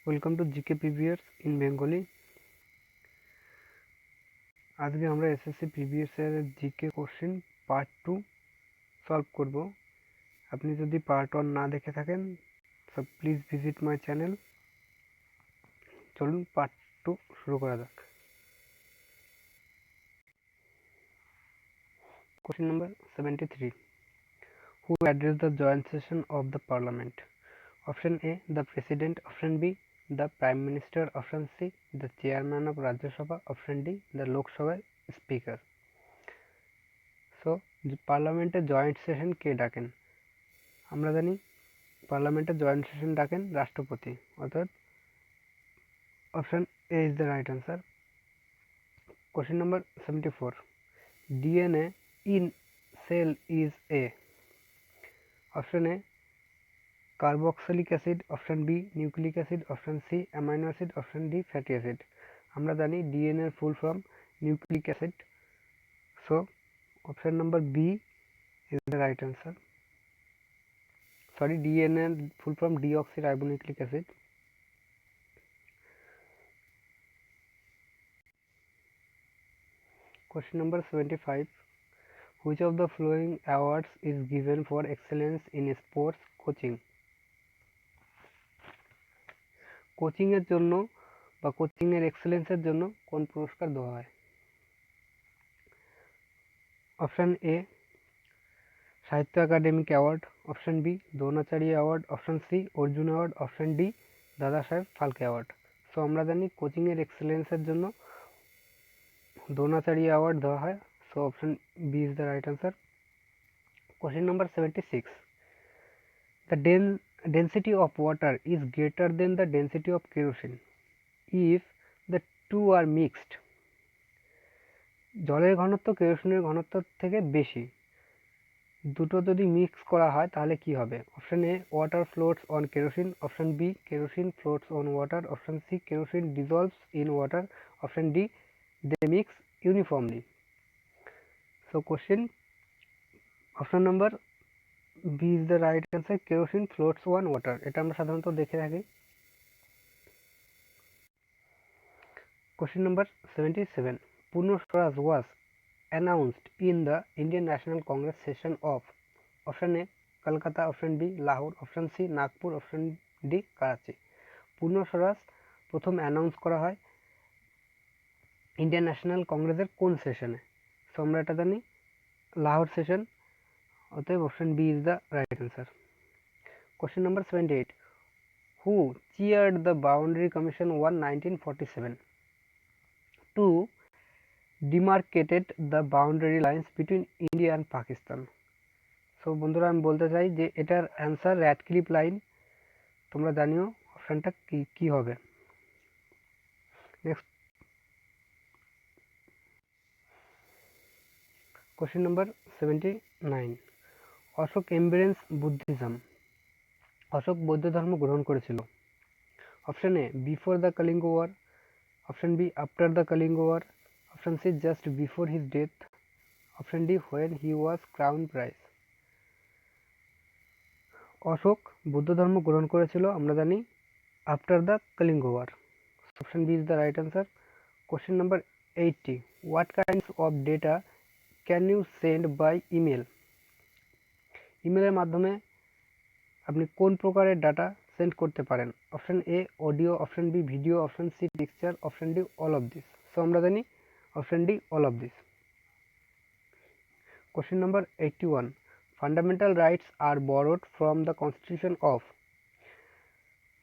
Welcome to GK previous in Bengali. আজকে আমরা SSC previous ইয়ারের জিকে কোশ্চেন পার্ট 2 সলভ করব। আপনি যদি পার্ট 1 না দেখে থাকেন so please visit my channel. চলুন পার্ট 2 শুরু করা যাক। Question number 73, who address the joint session of the parliament? Option A, the president. Option B, the prime minister. Option C, the chairman of Rajya Sabha. Option D, the Lok Sabha speaker. So পার্লামেন্টের joint session কে ডাকেন? আমরা জানি পার্লামেন্টের joint session ডাকেন রাষ্ট্রপতি, অর্থাৎ option A is the right answer. Question number 74, DNA in cell is a? Option A carboxylic acid, option B nucleic acid, option C amino acid, option D fatty acid. আমরা জানি DNA এর full form nucleic acid, so option number B is the right answer. DNA full form deoxyribonucleic acid. Question number 75, which of the following awards is given for excellence in sports coaching? Coaching এর জন্য বা coaching এর এক্সেলেন্সের জন্য কোন পুরস্কার দেওয়া হয়? Option A Sahitya academic award, option B Dronacharya award, option C Arjun award, option D Dada Saheb Phalke award. So আমরা জানি কোচিং এর এক্সেলেন্সের জন্য দ্রোণাচার্য অ্যাওয়ার্ড দেওয়া হয়, so option B is the right answer. Question number 76, the density of water is greater than the density of kerosene if the two are mixed. জলের ঘনত্ব কেরোসিনের ঘনত্ব থেকে বেশি, দুটো যদি মিক্স করা হয় তাহলে কি হবে? Option A water floats on kerosene, option B kerosene floats on water, option C kerosene dissolves in water, option D they mix uniformly. So question option number B is the right answer, kerosene floats on water. এটা আমরা সাধারণত দেখে থাকি। Question number 77, Purna Swaraj was announced in the Indian National Congress session of? Option A Kolkata, option B Lahore, option C Nagpur, option D Karachi. পূর্ণ স্বরাজ প্রথম announce করা হয় Indian national কংগ্রেসের কোন সেশনে? সো আমরা এটা জানি লাহোর সেশন, অতএব option B is the right answer. Question number 78, who chaired the Boundary Commission 1947 to demarcated the boundary lines between India and Pakistan? So বন্ধুরা আমি বলতে চাই যে এটার অ্যান্সার র্যাডক্লিফ লাইন। তোমরা জানিও অপশনটা কি হবে। Next question number 79, Ashok embraced Buddhism. Ashok বৌদ্ধ ধর্ম গ্রহণ করেছিল। Option A before the Kalinga war, option B after the Kalinga war, option C just before his death, option D when he was crown prince. Ashok বৌদ্ধ ধর্ম গ্রহণ করেছিল আমরা জানি after the Kalinga war, option B is the right answer. Question number 80, what kinds of data can you send by email? ইমেলের মাধ্যমে আপনি কোন প্রকারের ডাটা সেন্ড করতে পারেন? Option A audio, option B video, option C picture, option D all of this. So আমরা জানি option D all of this. Question number 81, fundamental rights are borrowed from the constitution of?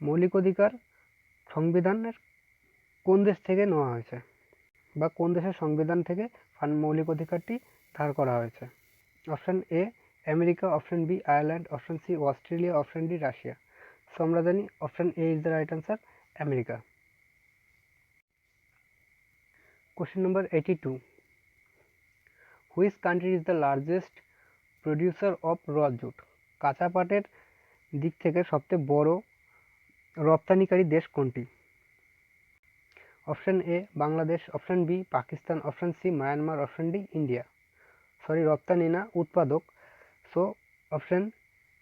মৌলিক অধিকার সংবিধানের কোন দেশ থেকে নেওয়া হয়েছে বা কোন দেশের সংবিধান থেকে মৌলিক অধিকারটি ধার করা হয়েছে? Option A America, option B Ireland, option C Australia, option D Russia. So আমরা জানি option A is the right answer, America. Question number 82, which country is the largest producer of raw jute? কাঁচা পাটের দিক থেকে সবচেয়ে বড় রপ্তানিকারী দেশ কোনটি? Option A Bangladesh, option B Pakistan, option C Myanmar, option D India. Sorry রপ্তানি না, উৎপাদক। So option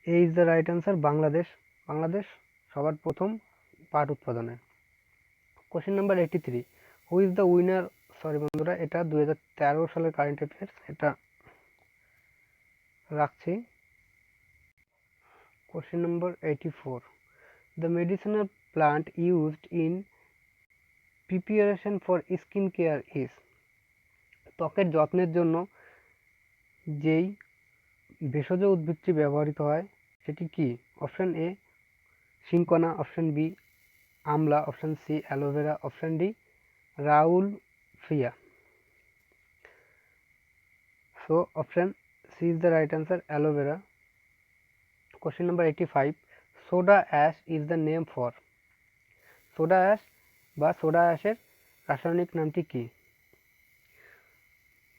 A is the right answer, Bangladesh. Bangladesh সবার প্রথম পাট উৎপাদনের। Question number 83, who is the winner, sorry বন্ধুরা এটা 2013 সালের কারেন্ট অ্যাফেয়ার্স, এটা রাখছি। Question number 84, the medicinal plant used in preparation for skin care is, ত্বকের যত্নের জন্য যেই ভেষজ উদ্ভিদটি ব্যবহৃত হয় সেটি কি? Option A cinchona, option B amla, option C aloe vera, option D rauwolfia. So option C is the right answer, aloe vera. Question number 85, soda ash is the name for, soda ash বা সোডা অ্যাশের রাসায়নিক নামটি কি?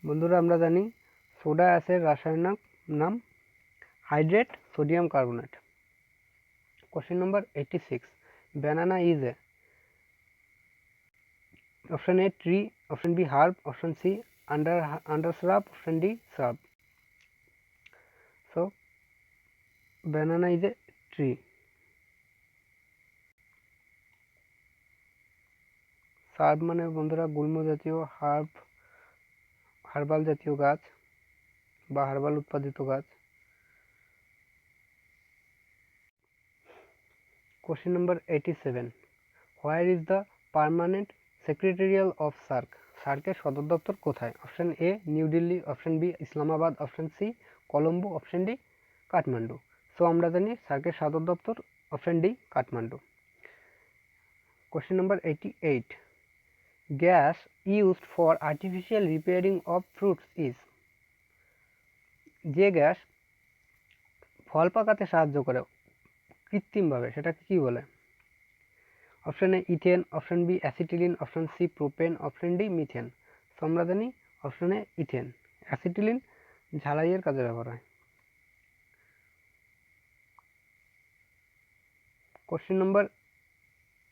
বন্ধুরা আমরা জানি সোডা অ্যাশের রাসায়নিক নাম hydrate sodium carbonate. Question number 86, banana is a, option A tree, option B herb, option C undershrub, option D shrub. So banana is a tree. shrub মানে বন্ধুরা গুল্ম জাতীয়, হার্বাল জাতীয় গাছ বা হার্বাল উৎপাদিত গাছ। Question number 87, where is the permanent secretariat of SAARC, সার্কের সদর দপ্তর কোথায়? Option A New Delhi, option B Islamabad, option C Colombo, option D Kathmandu. So আমরা জানি সার্কের সদর দপ্তর option D Kathmandu. Question number 88, gas used for artificial ripening of fruits is, যে গ্যাস ফল পাকাতে সাহায্য করে কৃত্রিমভাবে সেটাকে কি বলে? Option A ethane, option B acetylene, option C propane, option D methane. So আমরা জানি অপশন এ ইথেন, অ্যাসিটিলিন ঝালাইয়ের কাজে ব্যবহার হয়। Question number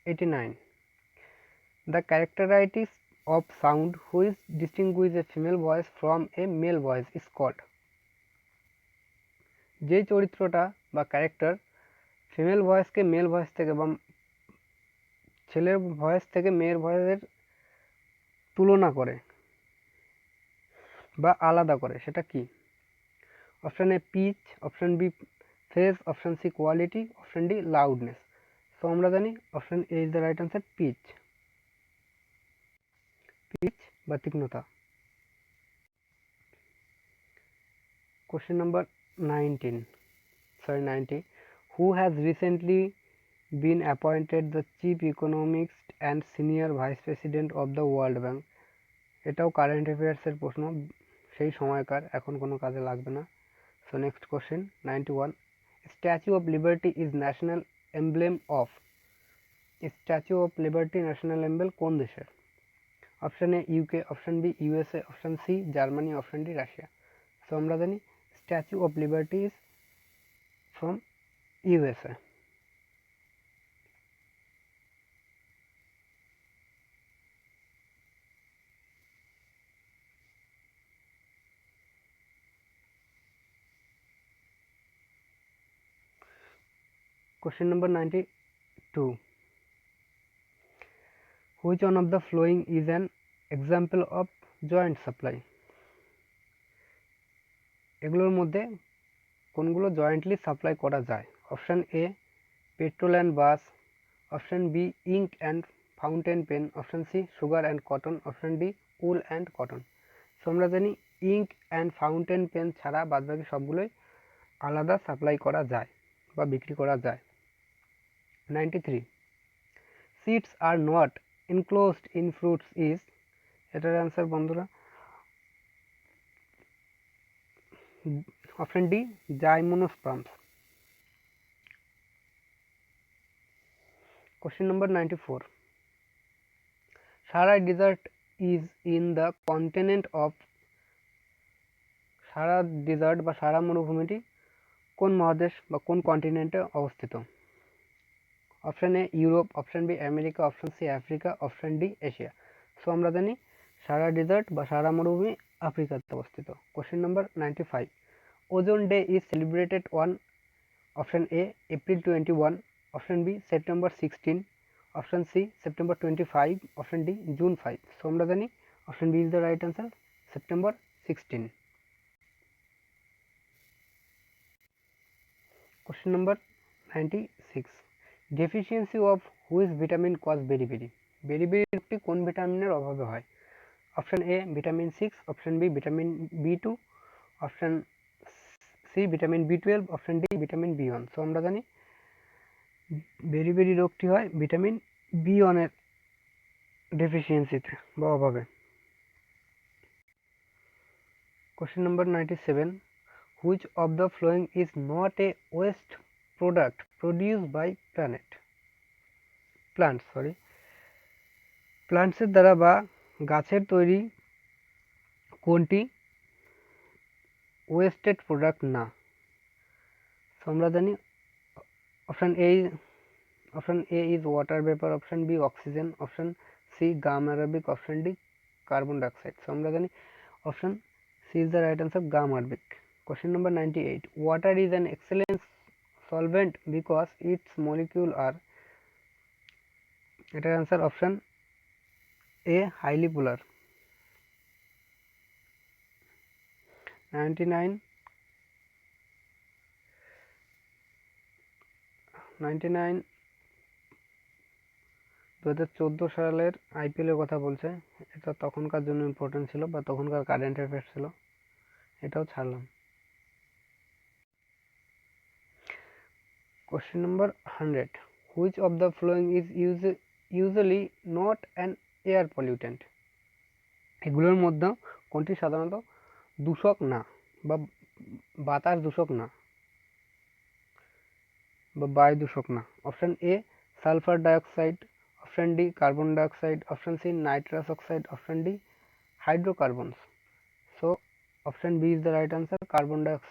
89, the characteristics of sound which distinguish a female voice from a male voice is called, যে চরিত্রটা বা character female ভয়েসকে mail voice থেকে বা ছেলের ভয়েস থেকে মেয়ের ভয়েসের তুলনা করে বা আলাদা করে সেটা কি? Option A pitch, option B phase, option C quality, option D loudness. So আমরা জানি option A is the right answer, pitch, pitch বা তীক্ষ্ণতা। Question number 90, who has recently been appointed the chief economist and senior vice president of the World Bank? এটাও current অ্যাফেয়ার্সের প্রশ্ন, সেই সময়কার, এখন কোনো কাজে লাগবে না। So next question 91, Statue of Liberty is national emblem of, Statue of Liberty national emblem কোন দেশের? Option A UK, option B USA, option C Germany, option D Russia. So আমরা জানি Statue of Liberty is from USA. Question number 92, which one of the following is an example of joint supply? এগুলোর মধ্যে কোনগুলো jointly supply করা যায়? Option A petrol and bus, option B ink and fountain pen, option C sugar and cotton, option D wool and cotton. So আমরা জানি ink and fountain pen ছাড়া বাদবাকি সবগুলোই আলাদা সাপ্লাই করা যায় বা বিক্রি করা যায়। 93, seeds are not enclosed in fruits is, এটার অ্যান্সার বন্ধুরা option D gymnosperms. Question number 94, Sahara desert is in the continent of, Sahara desert বা সাহারা মরুভূমিটি কোন মহাদেশ বা কোন কন্টিনেন্টে অবস্থিত? Option A Europe, option B America, option C Africa, option D Asia. So আমরা জানি সাহারা ডেজার্ট বা সাহারা মরুভূমি আফ্রিকাতে অবস্থিত। Question number 95, ozone day is celebrated on, option A April 21, option B September 16, option C September 25, option D June 5। So আমরা জানি option B is the right answer, September 16। Question number 96, deficiency of which vitamin cause beriberi. Beriberi রোগটি কোন ভিটামিনের অভাবে হয়? Option A vitamin 6, option B vitamin B2, option C vitamin B12, option D vitamin B1। So আমরা জানি beriberi রোগটি হয় vitamin B1 এর ডেফিসিয়েন্সিতে বা অভাবে। Question number 97, which of the following is not a waste product produced by প্লান্টসের দ্বারা বা গাছের তৈরি কোনটি ওয়েস্টেড প্রোডাক্ট না? সো আমরা জানি option A is water vapour, option B oxygen, option C gum Arabic, option D carbon dioxide. So আমরা জানি option C is the right answer, gum Arabic. Question number 98, water is an excellent solvent because its molecule are, এটার answer option A highly polar. 99 2014 সালের আইপিএলের কথা বলছে, এটা তখনকার জন্য ইম্পর্টেন্ট ছিল বা তখনকার কারেন্ট অ্যাফেয়ার্স ছিল, এটাও ছাড়লাম। Question number 100, which of the following is usually not an air pollutant. এগুলোর মধ্যে কোনটি সাধারণত দূষক না বা বাতাস দূষক না বা বায়ু দূষক না? Option A sulphur dioxide, option D carbon dioxide, option C nitrous oxide, option D hydrocarbons. So option B is the right answer, carbon dioxide.